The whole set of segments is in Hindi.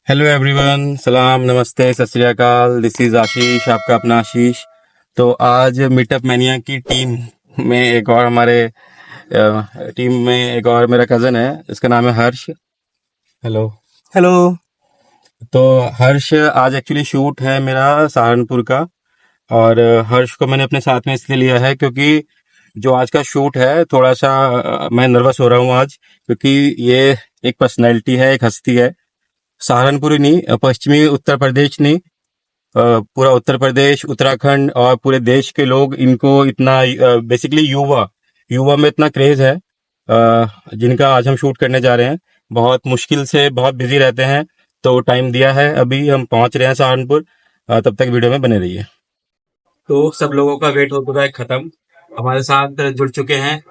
हेलो एवरीवन, सलाम, नमस्ते, सत श्री अकाल। दिस इज आशीष, आपका अपना आशीष। तो आज मीटअप मैनिया की टीम में एक और हमारे टीम में एक और मेरा कज़न है, इसका नाम है हर्ष। हेलो। हेलो। तो हर्ष, आज एक्चुअली शूट है मेरा सहारनपुर का। और हर्ष को मैंने अपने साथ में इसलिए लिया है क्योंकि जो आज का शूट है थोड़ा सा मैं नर्वस हो रहा हूँ आज, क्योंकि ये एक पर्सनैलिटी है, एक हस्ती है। सहारनपुर ही नहीं, पश्चिमी उत्तर प्रदेश नहीं, पूरा उत्तर प्रदेश, उत्तराखंड और पूरे देश के लोग इनको इतना, बेसिकली युवा युवा में इतना क्रेज है, जिनका आज हम शूट करने जा रहे हैं। बहुत मुश्किल से बहुत बिजी रहते हैं, तो टाइम दिया है, अभी हम पहुंच रहे हैं सहारनपुर। तब तक वीडियो में बने रहिए। तो सब लोगों का वेट हो चुका है खत्म। हमारे साथ जुड़ चुके हैं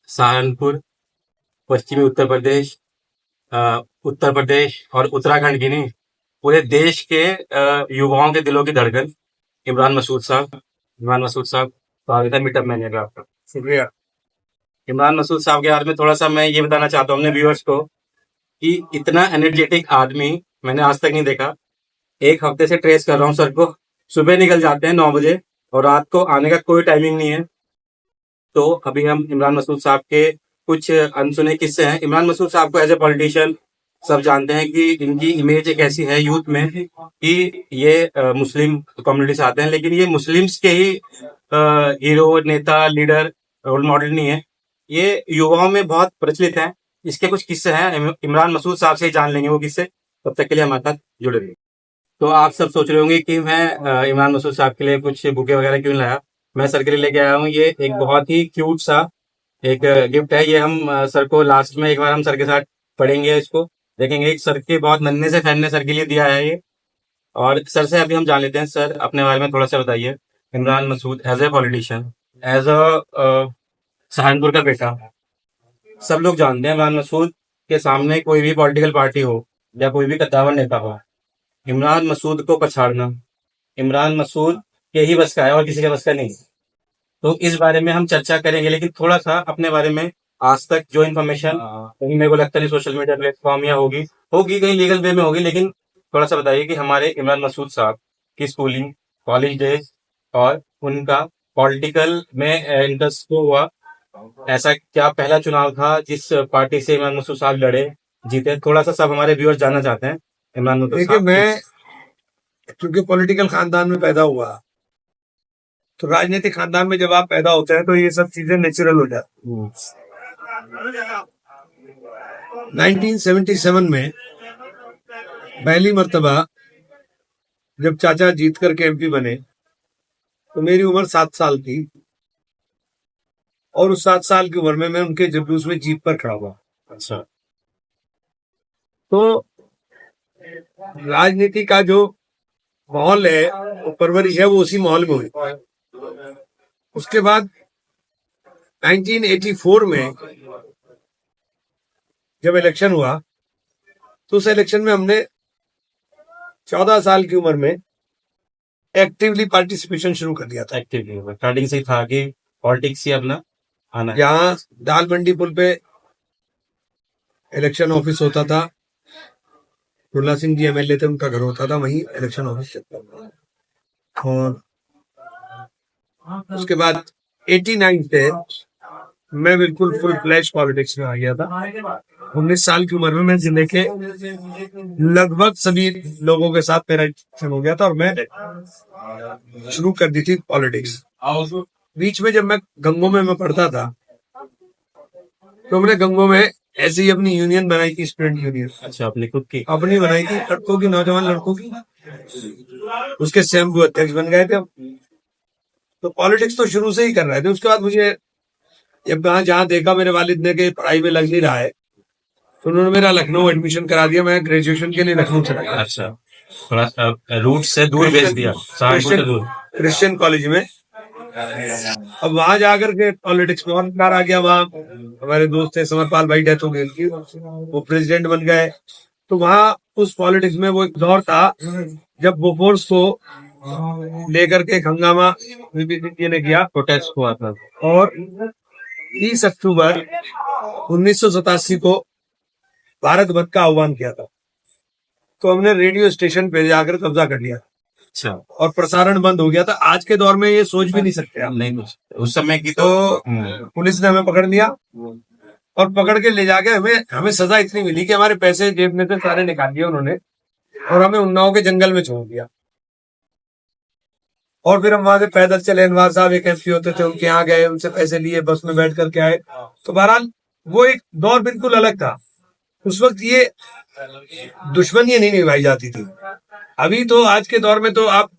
सहारनपुर, पश्चिमी उत्तर प्रदेश, उत्तर प्रदेश और उत्तराखंड की नहीं, पूरे देश के युवाओं के दिलों की धड़कन, इमरान मसूद साहब। इमरान मसूद साहब, स्वागत है मीटअप मैनिया का आपका। शुक्रिया। इमरान मसूद साहब के बारे में थोड़ा सा मैं ये बताना चाहता हूँ अपने व्यूअर्स को कि इतना एनर्जेटिक आदमी मैंने आज तक नहीं देखा। एक हफ्ते से ट्रेस कर रहा हूँ सर को। सुबह निकल जाते हैं 9 बजे और रात को आने का कोई टाइमिंग नहीं है। तो अभी हम इमरान मसूद साहब के कुछ अनसुने किस्से हैं। इमरान मसूद साहब को एज ए पॉलिटिशियन सब जानते हैं कि इनकी इमेज एक ऐसी है यूथ में कि ये मुस्लिम कम्युनिटी से आते हैं, लेकिन ये मुस्लिम्स के ही हीरो, नेता, लीडर, रोल मॉडल नहीं है। ये युवाओं में बहुत प्रचलित है। इसके कुछ किस्से हैं, इमरान मसूद साहब से ही जान लेंगे वो किस्से। तब तक के लिए हमारे साथ जुड़े रहिए। तो आप सब सोच रहे होंगे कि मैं इमरान मसूद साहब के लिए कुछ बुके वगैरह क्यों लाया। मैं सर के लिए लेके आया हूँ ये एक बहुत ही क्यूट सा एक गिफ्ट है। ये हम सर को लास्ट में एक बार हम सर के साथ पढ़ेंगे, इसको देखेंगे। सर के बहुत नन्हे से फैन ने सर के लिए दिया है ये। और सर से अभी हम जान लेते हैं। सर, अपने बारे में थोड़ा सा बताइए। Imran Masood as a politician, as a Saharanpur का बेटा, सब लोग जानते हैं इमरान मसूद के सामने कोई भी पॉलिटिकल पार्टी हो या कोई भी कद्दावर नेता हो, इमरान मसूद को पछाड़ना इमरान मसूद के ही बस का है और किसी के बस का नहीं। तो इस बारे में हम चर्चा करेंगे, लेकिन थोड़ा सा अपने बारे में। आज तक जो इन्फॉर्मेशन कहीं मेरे को लगता नहीं सोशल मीडिया प्लेटफॉर्म या होगी होगी कहीं लीगल वे में होगी, लेकिन थोड़ा सा बताइए कि हमारे इमरान मसूद साहब की स्कूलिंग, कॉलेज डेज और उनका पॉलिटिकल में इंटरेस्ट को हुआ। ऐसा क्या पहला चुनाव था जिस पार्टी से इमरान मसूद साहब लड़े, जीते? थोड़ा सा सब हमारे व्यूअर्स जानना चाहते हैं इमरान मसूद देखिए, साहब। मैं क्योंकि पॉलिटिकल खानदान में पैदा हुआ, तो राजनीतिक खानदान में जब आप पैदा होते हैं तो ये सब चीजें नेचुरल हो जाती हम्म, 1977 में पहली मर्तबा जब चाचा जीत करके एमपी बने तो मेरी उम्र 7 साल थी, और उस 7 साल की उम्र में मैं उनके जुलूस में जीप पर खड़ा हुआ। अच्छा। तो राजनीति का जो माहौल है, वो परवरिश है, वो उसी माहौल में हुई। उसके बाद 1984 में जब इलेक्शन हुआ तो उस इलेक्शन में हमने 14 साल की उम्र में एक्टिवली पार्टिसिपेशन शुरू कर दिया था। एक्टिव स्टार्टिंग से ही था कि पॉलिटिक्स ही अपना आना है। यहाँ दाल मंडी पुल पे इलेक्शन ऑफिस होता था, दुल्ला सिंह जी एमएलए थे, उनका घर होता था, वहीं इलेक्शन ऑफिस चलता था। और उसके बाद 89 से मैं बिल्कुल फुल फ्लैश पॉलिटिक्स में आ गया था। 19 साल की उम्र में मैं जिले के लगभग सभी लोगों के साथ मेरा इंटरेक्शन हो गया था और मैं शुरू कर दी थी पॉलिटिक्स। बीच में जब मैं गंगों में पढ़ता था तो हमने गंगों में ऐसी अपनी यूनियन बनाई थी, स्टूडेंट यूनियन। अच्छा, आपने खुद की? अपनी बनाई थी, लड़कों की, नौजवान लड़कों की। उसके स्वयं अध्यक्ष बन गए थे हम। तो पॉलिटिक्स तो शुरू से ही कर रहे थे। उसके बाद मुझे जब जहाँ देखा मेरे वालिद ने कि पढ़ाई में लग नहीं रहा है, तो उन्होंने मेरा लखनऊ एडमिशन करा दिया। मैं ग्रेजुएशन के लिए लखनऊ चला गया। अच्छा, थोड़ा रूट से दूर भेज दिया, सहारनपुर से दूर। क्रिश्चियन कॉलेज में। अब वहां जाकर के पॉलिटिक्स में और प्यार आ गया। वहाँ हमारे दोस्त थे, समरपाल भाई, डेथ हो गई उनकी, वो प्रेसिडेंट बन गए। तो वहाँ उस पॉलिटिक्स में वो एक दौर था जब बोफोर्स को लेकर के एक हंगामा बीबीसी ने किया, प्रोटेस्ट हुआ था। और 30 अक्टूबर 1987 को भारत बंद का आह्वान किया था। तो हमने रेडियो स्टेशन पे जाकर कब्जा कर लिया अच्छा। और प्रसारण बंद हो गया था। आज के दौर में ये सोच भी नहीं सकते आप। नहीं, उस समय की तो पुलिस ने हमें पकड़ लिया और पकड़ के ले जाके हमें हमें सजा इतनी मिली कि हमारे पैसे जेब में से सारे निकाल दिए उन्होंने और हमें उन्नाव के जंगल में छोड़ दिया। और फिर हम वहां से पैदल चले। अनवार साहब एक एमपी होते थे, उनके यहाँ गए, उनसे पैसे लिए, बस में बैठ करके आए। तो बहरहाल वो एक दौर बिल्कुल अलग था। उस वक्त ये दुश्मनी नहीं निभाई जाती थी। अभी तो आज के दौर में तो आप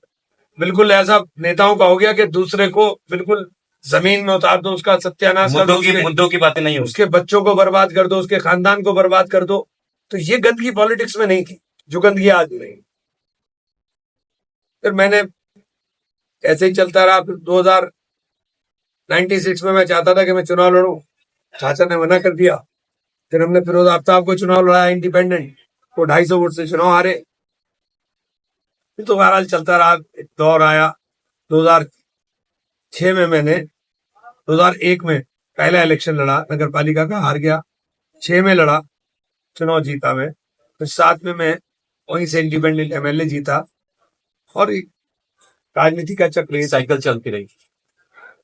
बिल्कुल ऐसा नेताओं का हो गया कि दूसरे को बिल्कुल जमीन में उतार दो, उसका सत्यानाश कर दो, मुद्दों की बातें नहीं होती। उसके बच्चों को बर्बाद कर दो, उसके खानदान को बर्बाद कर दो। तो ये गंदगी पॉलिटिक्स में नहीं थी जो गंदगी आज नहीं। फिर मैंने ऐसे ही चलता रहा। फिर 2096 में मैं चाहता था कि मैं चुनाव लड़ूं, चाचा ने मना कर दिया। फिर हमने फिरोज आफ्ताब को चुनाव लड़ाया इंडिपेंडेंट, वो 250 वोट से चुनाव हारे। फिर तो बहरहाल चलता रहा। एक दौर आया 2006 में, मैंने 2001 में पहला इलेक्शन लड़ा, नगर पालिका का, हार गया। 6 में लड़ा, चुनाव जीता मैं। फिर 7 में मैं वहीं से इंडिपेंडेंट एमएलए जीता। और राजनीति का चक्र ये साइकिल चलती रही।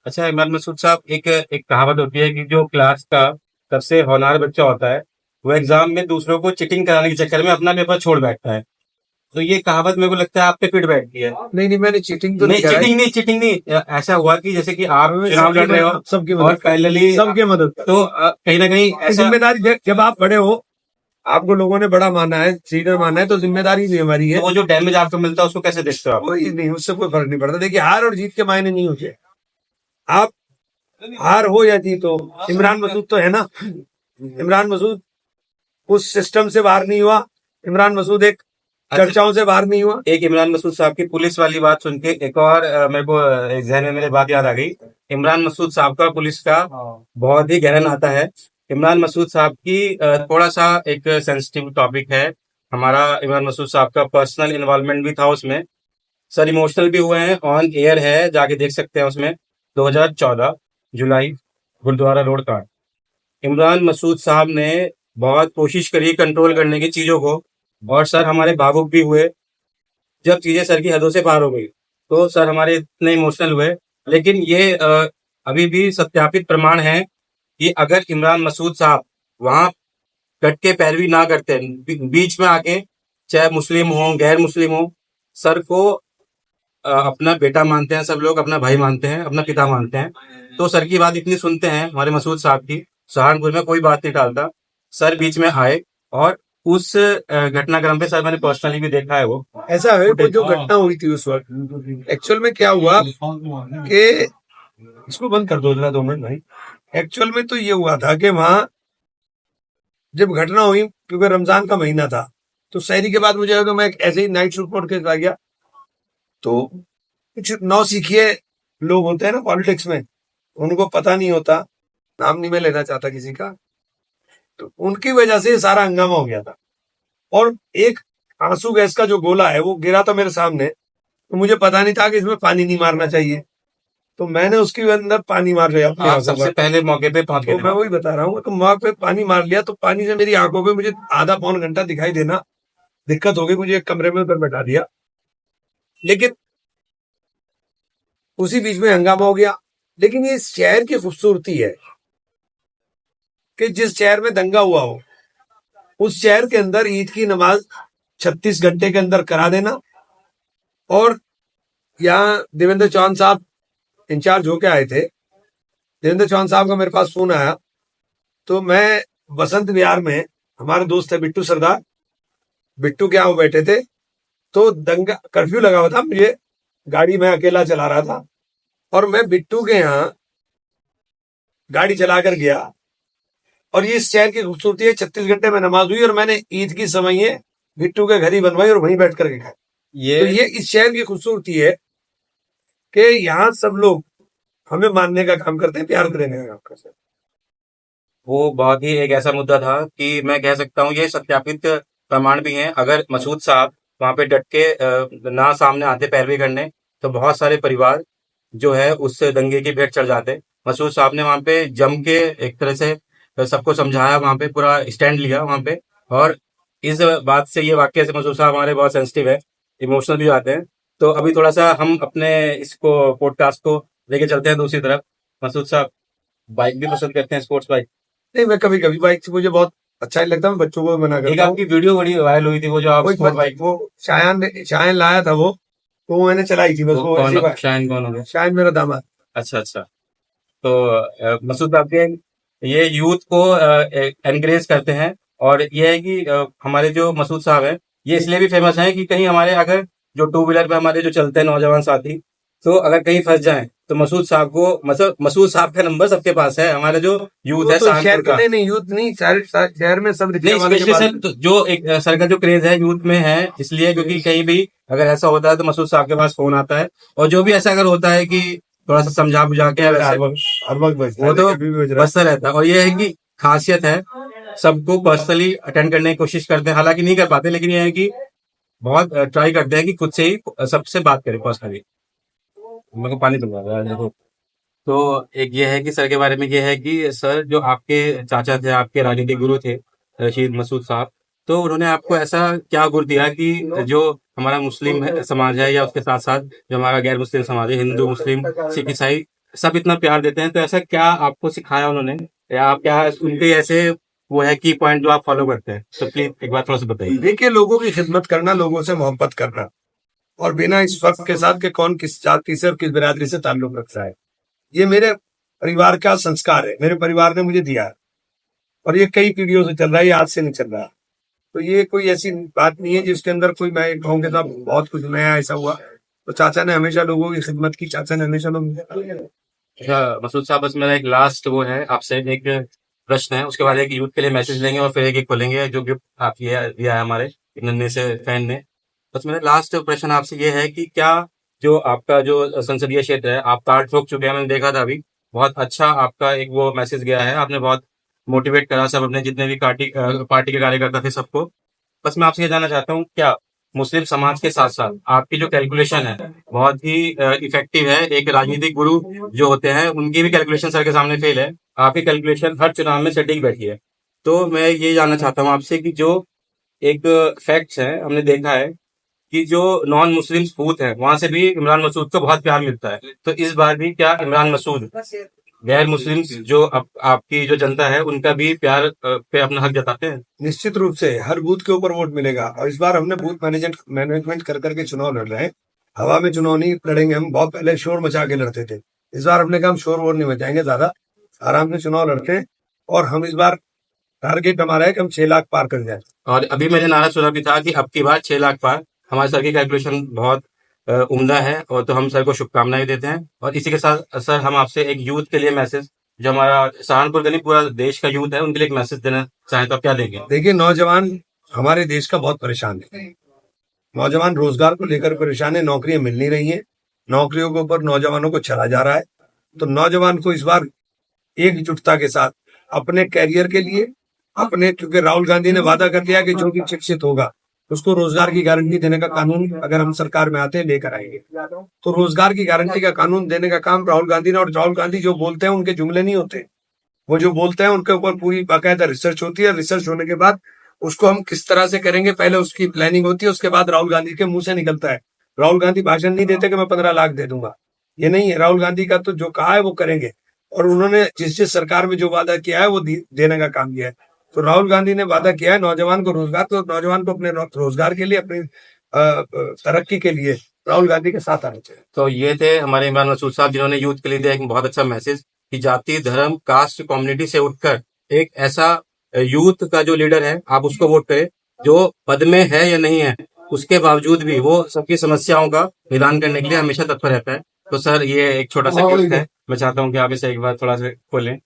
अच्छा इमरान मसूद साहब, एक एक कहावत होती है कि जो क्लास का सबसे होनहार बच्चा होता है वो एग्जाम में दूसरों को चीटिंग कराने के चक्कर में अपना पेपर छोड़ बैठता है। तो ये कहावत मेरे को लगता है आप पे फिट बैठती है। नहीं, मैंने चीटिंग तो नहीं, चीटिंग नहीं। ऐसा हुआ कि जैसे कि आप चुनाव लड़ रहे हो सबकी और पैरेलली सबके मदद, तो कहीं ना कहीं ऐसा जिम्मेदारी, जब आप बड़े हो, आपको लोगों ने बड़ा माना है, सीनियर माना है, तो जिम्मेदारी भी हमारी है। तो वो जो डैमेज आपको मिलता है उसको कैसे देखते हो आप? कोई नहीं, उससे कोई फर्क नहीं पड़ता। देखिए, हार और जीत के मायने नहीं होते। आप हार हो या जीत हो, इमरान मसूद तो है ना। इमरान मसूद उस सिस्टम से बाहर नहीं हुआ। इमरान मसूद एक चर्चाओं से बाहर नहीं हुआ। एक इमरान मसूद साहब की पुलिस वाली बात सुन के एक और मेरे को एक जहन में मेरे बात याद आ गई। इमरान मसूद साहब का पुलिस का बहुत ही गहरा नाता है। इमरान मसूद साहब की थोड़ा सा एक सेंसिटिव टॉपिक है हमारा। इमरान मसूद साहब का पर्सनल इन्वॉल्वमेंट भी था उसमें। सर इमोशनल भी हुए हैं, ऑन एयर है, जाके देख सकते हैं उसमें। 2014 जुलाई, गुरुद्वारा रोड कांड। इमरान मसूद साहब ने बहुत कोशिश करी कंट्रोल करने की चीजों को, और सर हमारे भावुक भी हुए जब चीजें सर की हदों से पार हो गई। तो सर हमारे इतने इमोशनल हुए। लेकिन ये अभी भी सत्यापित प्रमाण है कि अगर इमरान मसूद साहब वहां कट के पैरवी ना करते, बीच में आके, चाहे मुस्लिम हो गैर मुस्लिम हो, सर को अपना बेटा मानते हैं सब लोग, अपना भाई मानते हैं, अपना पिता मानते हैं। तो सर की बात इतनी सुनते हैं हमारे मसूद साहब की, सहारनपुर में कोई बात नहीं टालता। सर बीच में आए और उस घटनाक्रम पे सर मैंने पर्सनली भी देखा है। वो ऐसा है, वो जो घटना हुई थी उस वक्त, एक्चुअल में क्या हुआ कि इसको बंद कर दो जरा 2 मिनट भाई। एक्चुअल में तो ये हुआ था कि वहां जब घटना हुई, क्योंकि रमजान का महीना था, तो शहरी के बाद मुझे तो मैं ऐसे ही नाइट शूट पढ़ के आ गया। तो कुछ नौसिखिए लोग होते हैं ना पॉलिटिक्स में, उनको पता नहीं होता, नाम नहीं मैं लेना चाहता किसी का, तो उनकी वजह से सारा हंगामा हो गया था। और एक आंसू गैस का जो गोला है वो गिरा था मेरे सामने, तो मुझे पता नहीं था कि इसमें पानी नहीं मारना चाहिए, तो मैंने उसके अंदर पानी मार लिया अपनी आंखों सबसे पर। पहले मौके पे पहुंच तो गए। मैं वही बता रहा हूँ, तो मौके पे पानी मार लिया, तो पानी से मेरी आंखों पे मुझे आधा पौन घंटा दिखाई देना दिक्कत हो गई। मुझे एक कमरे में उधर बैठा दिया, लेकिन उसी बीच में हंगामा हो गया। लेकिन ये इस शहर की खूबसूरती है कि जिस शहर में दंगा हुआ हो, उस शहर के अंदर ईद की नमाज 36 घंटे के अंदर करा देना। और यहाँ देवेंद्र चौहान साहब इंचार्ज होके आए थे। देवेंद्र चौहान साहब का मेरे पास फोन आया, तो मैं बसंत विहार में, हमारे दोस्त है बिट्टू सरदार, बिट्टू के यहाँ बैठे थे, तो दंगा कर्फ्यू लगा हुआ था, मुझे गाड़ी में अकेला चला रहा था, और मैं बिट्टू के यहाँ गाड़ी चलाकर गया। और ये इस शहर की खूबसूरती है, 36 घंटे में नमाज हुई और मैंने ईद की समय बिट्टू के घर ही बनवाई और वहीं बैठ कर के खाई। तो ये इस शहर की खूबसूरती है कि यहाँ सब लोग हमें मानने का काम करते हैं, प्यार करने का काम करते हैं। वो बहुत ही एक ऐसा मुद्दा था कि मैं कह सकता हूँ ये सत्यापित प्रमाण भी हैं। अगर मसूद साहब वहां पे डट के ना सामने आते पैरवी करने, तो बहुत सारे परिवार जो है उस दंगे की भेंट चढ़ जाते। मसूद साहब ने वहां पे जम के एक तरह से सबको समझाया, वहां पे पूरा स्टैंड लिया वहां पे, और इस बात से, ये वाक्य से मसूद साहब हमारे बहुत सेंसिटिव है, इमोशनल भी हो जाते हैं। तो अभी थोड़ा सा हम अपने इसको पॉडकास्ट को लेके चलते हैं दूसरी तरफ। मसूद साहब बाइक भी पसंद करते हैं, स्पोर्ट्स बाइक? नहीं, मैं कभी कभी बाइक से मुझे बहुत अच्छा नहीं लगता, मैं बच्चों को भी मना एक करता हूँ। आपकी वीडियो बड़ी वायरल हुई थी, वो जो आप कोई स्पोर्ट बाइक, वो शायन लाया था वो, तो वो मैंने चलाई थी बस, वो वो कौन, ऐसी बात। शाइन कौन हो गया? शायन मेरा दामाद। अच्छा अच्छा। तो मसूद आपके ये यूथ को एनकरेज करते हैं। और ये है कि हमारे जो मसूद साहब हैं, ये इसलिए भी फेमस हैं कि कहीं हमारे अगर जो टू व्हीलर पे हमारे जो चलते हैं नौजवान साथी, तो अगर कहीं फंस जाएं तो मसूद साहब को, मतलब मसूद साहब का नंबर सबके पास है, हमारे जो यूथ वो है तो शहर सहारनपुर के, का। नहीं नहीं, यूथ नहीं, शहर में सब रिक्शा नहीं, वाले के स्पेशली पास। सर, तो जो एक सर का जो क्रेज है यूथ में है, इसलिए क्योंकि कहीं भी अगर ऐसा होता है तो मसूद साहब के पास फोन आता है। और जो भी ऐसा अगर होता है कि थोड़ा सा समझा बुझा के, हर वैसे वक्त, हर वक्त बजता वो है, तो कभी भी बज रहा है। बचता रहता है। और ये है कि खासियत है, सबको पर्सनली अटेंड करने की कोशिश करते हैं, हालांकि नहीं कर पाते, लेकिन ये है कि बहुत ट्राई करते हैं कि खुद से ही सबसे बात करें पर्सनली। मेरे को पानी पिलवा रहा है देखो। तो एक ये है कि सर के बारे में ये है कि सर जो आपके चाचा थे, आपके राजनीतिक गुरु थे, रशीद मसूद साहब, तो उन्होंने आपको ऐसा क्या गुर दिया कि जो हमारा मुस्लिम समाज है, या उसके साथ साथ जो हमारा गैर मुस्लिम समाज है, हिंदू मुस्लिम सिख ईसाई, सब इतना प्यार देते हैं, तो ऐसा क्या आपको सिखाया उन्होंने, या आप क्या उनके ऐसे वो है की पॉइंट जो आप फॉलो करते हैं? तो प्लीज एक बार थोड़ा सा बताइए। देखिए, लोगों की खिदमत करना, लोगों से मोहब्बत करना, और बिना इस फर्क के साथ कि कौन किस जाति से और किस बिरादरी से ताल्लुक रखता है, ये मेरे परिवार का संस्कार है, मेरे परिवार ने मुझे दिया है। और ये कई पीढ़ियों से चल रहा है, ये आज से नहीं चल रहा। तो ये कोई ऐसी बात नहीं है जिसके अंदर कोई मैं कहूँ कि साहब बहुत कुछ नया ऐसा हुआ। तो चाचा ने हमेशा लोगों की खिदमत की, चाचा ने हमेशा लोग। अच्छा मसूद साहब, बस मेरा एक लास्ट वो है आपसे, एक प्रश्न है, उसके बाद एक यूथ के लिए मैसेज लेंगे और फिर एक एक खोलेंगे जो गिफ्ट आप ये दिया है हमारे एक नन्हे से फैन ने। बस मेरा लास्ट प्रश्न आपसे ये है कि क्या जो आपका जो संसदीय क्षेत्र है, आप कार्ड ठोक चुके हैं, मैंने देखा था अभी, बहुत अच्छा आपका एक वो मैसेज गया है, आपने बहुत मोटिवेट करा सब अपने जितने भी पार्टी के कार्यकर्ता थे सबको। बस मैं आपसे ये जानना चाहता हूँ, क्या मुस्लिम समाज के साथ साथ आपकी जो कैलकुलेशन है बहुत ही इफेक्टिव है? एक राजनीतिक गुरु जो होते हैं उनकी भी कैलकुलेशन सर के सामने फेल है, आपकी कैलकुलेशन हर चुनाव में सटीक बैठी है। तो मैं ये जानना चाहता हूँ आपसे कि जो एक फैक्ट्स है, हमने देखा है कि जो नॉन मुस्लिम बूथ है वहां से भी इमरान मसूद को बहुत प्यार मिलता है, तो इस बार भी क्या इमरान मसूद गैर मुस्लिम जो आपकी जो जनता है उनका भी प्यार पे अपना हक जताते हैं? निश्चित रूप से हर बूथ के ऊपर वोट मिलेगा, और इस बार हमने बूथ मैनेजमेंट कर करके चुनाव लड़ रहे हैं। हवा में चुनाव नहीं लड़ेंगे, हम बहुत पहले शोर मचा के लड़ते थे। इस बार हमने कहा हम शोर वोर नहीं मचाएंगे, ज्यादा आराम से चुनाव लड़ते हैं। और हम इस बार टारगेट हमारा है कि हम 6 लाख पार कर जाए। और अभी मैंने नारा सुना भी था कि अब की बार 6 लाख पार। हमारे सर की कैलकुलेशन बहुत उम्दा है, और तो हम सर को शुभकामनाएं देते हैं। और इसी के साथ सर हम आपसे एक यूथ के लिए मैसेज, जो हमारा सहारनपुर का नहीं पूरा देश का यूथ है, उनके लिए एक मैसेज देना चाहें तो आप क्या देंगे? देखिए, नौजवान हमारे देश का बहुत परेशान है। नौजवान रोजगार को लेकर परेशान है, नौकरियां मिल नहीं रही हैं, नौकरियों के ऊपर नौजवानों को चला जा रहा है। तो नौजवान को इस बार एकजुटता के साथ अपने कैरियर के लिए, अपने, क्योंकि राहुल गांधी ने वादा कर दिया कि जो भी शिक्षित होगा उसको रोजगार की गारंटी देने का कानून अगर हम सरकार में आते हैं लेकर आएंगे। तो रोजगार की गारंटी का कानून देने का काम राहुल गांधी ने, और राहुल गांधी जो बोलते हैं उनके जुमले नहीं होते, वो जो बोलते हैं उनके ऊपर पूरी बाकायदा रिसर्च होती है। रिसर्च होने के बाद उसको हम किस तरह से करेंगे, पहले उसकी प्लानिंग होती है, उसके बाद राहुल गांधी के मुंह से निकलता है। राहुल गांधी भाषण नहीं देते कि मैं 15 लाख दे दूंगा, ये नहीं है। राहुल गांधी का तो जो कहा है वो करेंगे, और उन्होंने जिस जिस सरकार में जो वादा किया है वो देने का काम किया है। तो राहुल गांधी ने वादा किया है नौजवान को रोजगार, तो नौजवान को अपने रोजगार के लिए, अपनी तरक्की के लिए राहुल गांधी के साथ आना चाहिए। तो ये थे हमारे इमरान मसूद साहब, जिन्होंने यूथ के लिए दिया एक बहुत अच्छा मैसेज कि जाति धर्म कास्ट कम्युनिटी से उठकर एक ऐसा यूथ का जो लीडर है आप उसको वोट करें, जो पद में है या नहीं है, उसके बावजूद भी वो सबकी समस्याओं का निदान करने के लिए हमेशा तत्पर रहता है। तो सर ये एक छोटा सा गिफ्ट है, मैं चाहता हूँ कि आप इसे एक बार थोड़ा सा खोलें।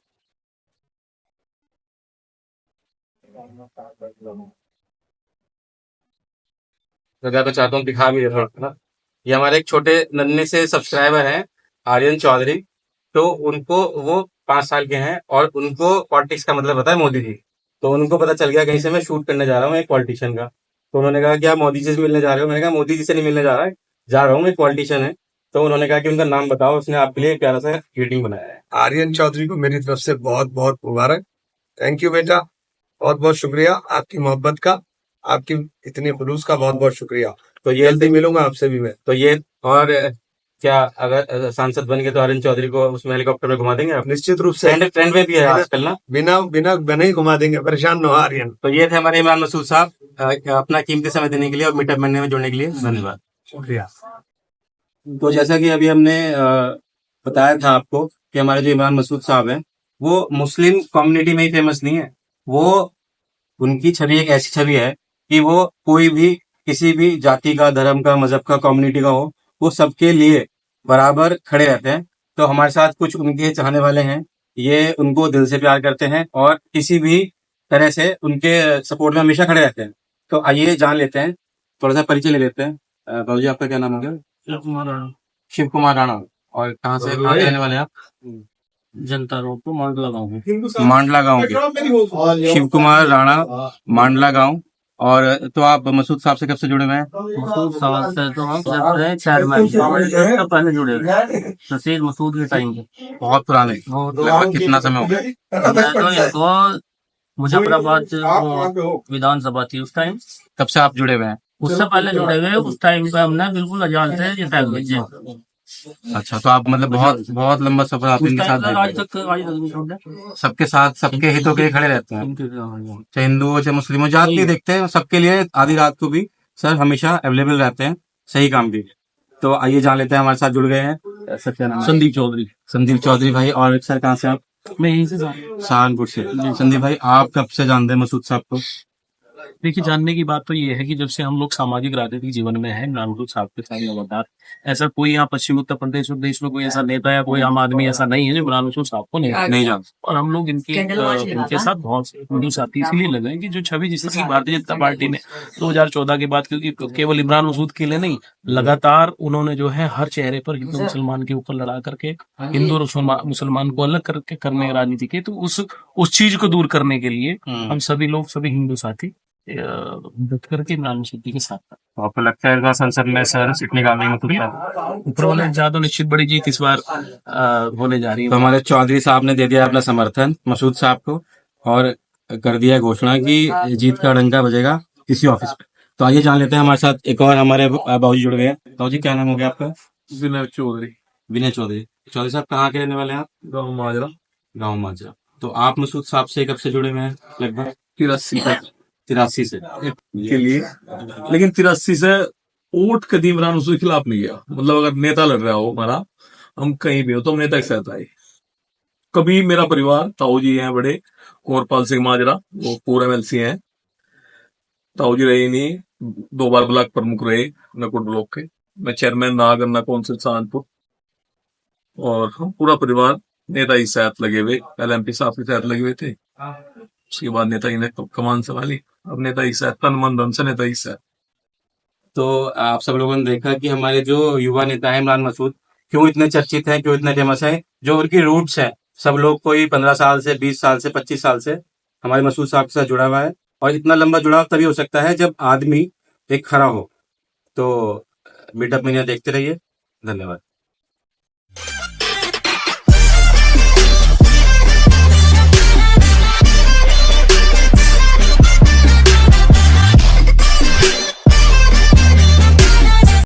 तो मैं चाहता हूँ दिखा भी दे थोड़ा ना। ये हमारे एक छोटे नन्हे से सब्सक्राइबर हैं, आर्यन चौधरी। तो उनको, वो 5 साल के हैं और उनको पॉलिटिक्स का मतलब पता है, मोदी जी। तो उनको पता चल गया कहीं से मैं शूट करने जा रहा हूँ एक पॉलिटिशियन का। तो उन्होंने कहा कि आप मोदी जी से मिलने जा रहे हो? मैंने कहा मोदी जी से नहीं मिलने जा रहा हूँ, एक पॉलिटिशियन है। तो उन्होंने कहा कि उनका नाम बताओ, उसने आपके लिए एक प्यारा सा ग्रीटिंग बनाया है। आर्यन चौधरी को मेरी तरफ से बहुत बहुत मुबारक। थैंक यू बेटा, बहुत बहुत शुक्रिया आपकी मोहब्बत का। आपकी इतने खुलूस का बहुत बहुत शुक्रिया। तो ये जल्दी मिलूंगा आपसे भी मैं। तो ये और क्या अगर सांसद बन गए तो अरुण चौधरी को उसमें हेलीकॉप्टर में घुमा देंगे आप? निश्चित रूप से ट्रेंड ट्रेंड में भी है आजकल ना। बिना बिना बने ही घुमा देंगे, परेशान न हो आर्यन। तो ये थे हमारे इमरान मसूद साहब, अपना कीमती समय देने के लिए और मीटअप बनने में जुड़ने के लिए धन्यवाद। शुक्रिया। तो जैसा कि अभी हमने बताया था आपको कि हमारे जो इमरान मसूद साहब हैं वो मुस्लिम कम्युनिटी में ही फेमस नहीं है, वो उनकी छवि एक ऐसी छवि है कि वो कोई भी किसी भी जाति का, धर्म का, मजहब का, कम्युनिटी का हो, वो सबके लिए बराबर खड़े रहते हैं। तो हमारे साथ कुछ उनके चाहने वाले हैं, ये उनको दिल से प्यार करते हैं और किसी भी तरह से उनके सपोर्ट में हमेशा खड़े रहते हैं। तो आइए जान लेते हैं, थोड़ा सा परिचय ले लेते हैं। बाबू जी, आपका क्या नाम हो गया? शिव कुमार राणा, शिव कुमार राणा। और कहाँ से रहने वाले हैं आप? जनता रोड को मांडला गाँव में। मांडला गांव के शिव कुमार राणा, मांडला गांव। और तो आप मसूद साहब से कब से जुड़े हुए हैं? मसूद साहब से तो हम जब रहे 4 महीने तब पहले जुड़े हुए। तहसील मसूद के टाइम पे बहुत पुराने, बहुत लगभग कितना समय हो गया? मैं तो इनको मुजफ्फराबाद वो विधानसभा थी उस टाइम, कब से आप जुड़े हुए हैं? उससे पहले जुड़े हुए। उस टाइम पे हमने बिल्कुल अजान से ये टाइम भेजे अच्छा, तो आप मतलब बहुत बहुत लंबा सफर आप उस इनके टाइम साथ तक। आज देख तक नहीं छोड़े सबके साथ, सबके हितों के लिए खड़े रहते हैं, इनके चाहे हिंदू हो चाहे मुस्लिम हो, जात नहीं देखते हैं, सबके लिए आधी रात को भी सर हमेशा अवेलेबल रहते हैं सही काम के लिए। तो आइए जान लेते हैं, हमारे साथ जुड़ गए हैं। सर क्या नाम है? संदीप चौधरी। संदीप चौधरी भाई। और सर कहाँ से आप? मैं यहीं से सहारनपुर से। संदीप भाई, आप कब से जानते हैं मसूद साहब को? देखिए, जानने की बात तो ये है कि जब से हम लोग सामाजिक राजनीतिक जीवन में हैं, इमरान मसूद साहब के साथ लगातार, ऐसा कोई यहाँ पश्चिम उत्तर प्रदेश में कोई ऐसा नेता या कोई आम आदमी ऐसा नहीं है जो इमरान मसूद साहब को नहीं जानता। और हम लोग इनके साथ बहुत हिंदू साथी इसीलिए लगे हैं कि जो छवि जिसकी भारतीय जनता पार्टी ने 2014 के बाद, क्योंकि केवल इमरान मसूद के लिए नहीं, लगातार उन्होंने जो है हर चेहरे पर हिंदू मुसलमान के ऊपर लड़ा करके हिंदू और मुसलमान को अलग करके करने की राजनीति की। तो उस चीज को दूर करने के लिए हम सभी लोग, सभी हिंदू साथी डट करके इमरान मसूद के साथ था। तो आपको लगता है इस बार संसद में सर सीट निकालने में मसूद साहब? ऊपर वाले ज्यादा निश्चित बड़ी जीत इस बार होने जा रही है। तो हमारे चौधरी साहब ने दे दिया अपना समर्थन मसूद साहब को और कर दिया घोषणा कि जीत का डंका बजेगा किसी ऑफिस पे। तो आइए जान लेते हैं, हमारे साथ एक और हमारे बाबूजी जुड़ गए हैं। बाबूजी, क्या नाम हो गया आपका? विनय चौधरी। विनय चौधरी। चौधरी साहब कहाँ के रहने वाले हैं आप? गाँव माजरा। गाँव माजरा। तो आप मसूद साहब से कब से जुड़े हुए हैं? लगभग 83 से के लिए, लेकिन 83 से वोट कभी इमरान मसूद के खिलाफ नहीं गया। मतलब अगर नेता लड़ रहा हो हमारा, हम कहीं भी हो तो हम नेता के साथ आए। कभी मेरा परिवार, ताऊ जी हैं बड़े, कुंवरपाल सिंह माजरा, वो पूर्व MLC हैं। ताऊ जी रहे नहीं, 2 बार ब्लॉक प्रमुख रहे नकुट ब्लॉक के। मैं चेयरमैन रहा गन्ना कौंसिल सहारनपुर। और हम पूरा परिवार नेता ही साथ लगे हुए। पहले MP साहब के साथ लगे हुए थे, उसके बाद नेताजी ने कमान संभाली। अब नेताजी साथ, तन मन धन से नेताजी साथ। तो आप सब लोगों ने देखा कि हमारे जो युवा नेता है इमरान मसूद क्यों इतने चर्चित हैं, क्यों इतने फेमस हैं। जो उनकी रूट्स हैं, सब लोग कोई 15 साल से, 20 साल से, 25 साल से हमारे मसूद साहब के साथ जुड़ा हुआ है। और इतना लंबा जुड़ाव तभी हो सकता है जब आदमी एक खरा हो। तो मीटअप में देखते रहिए। धन्यवाद।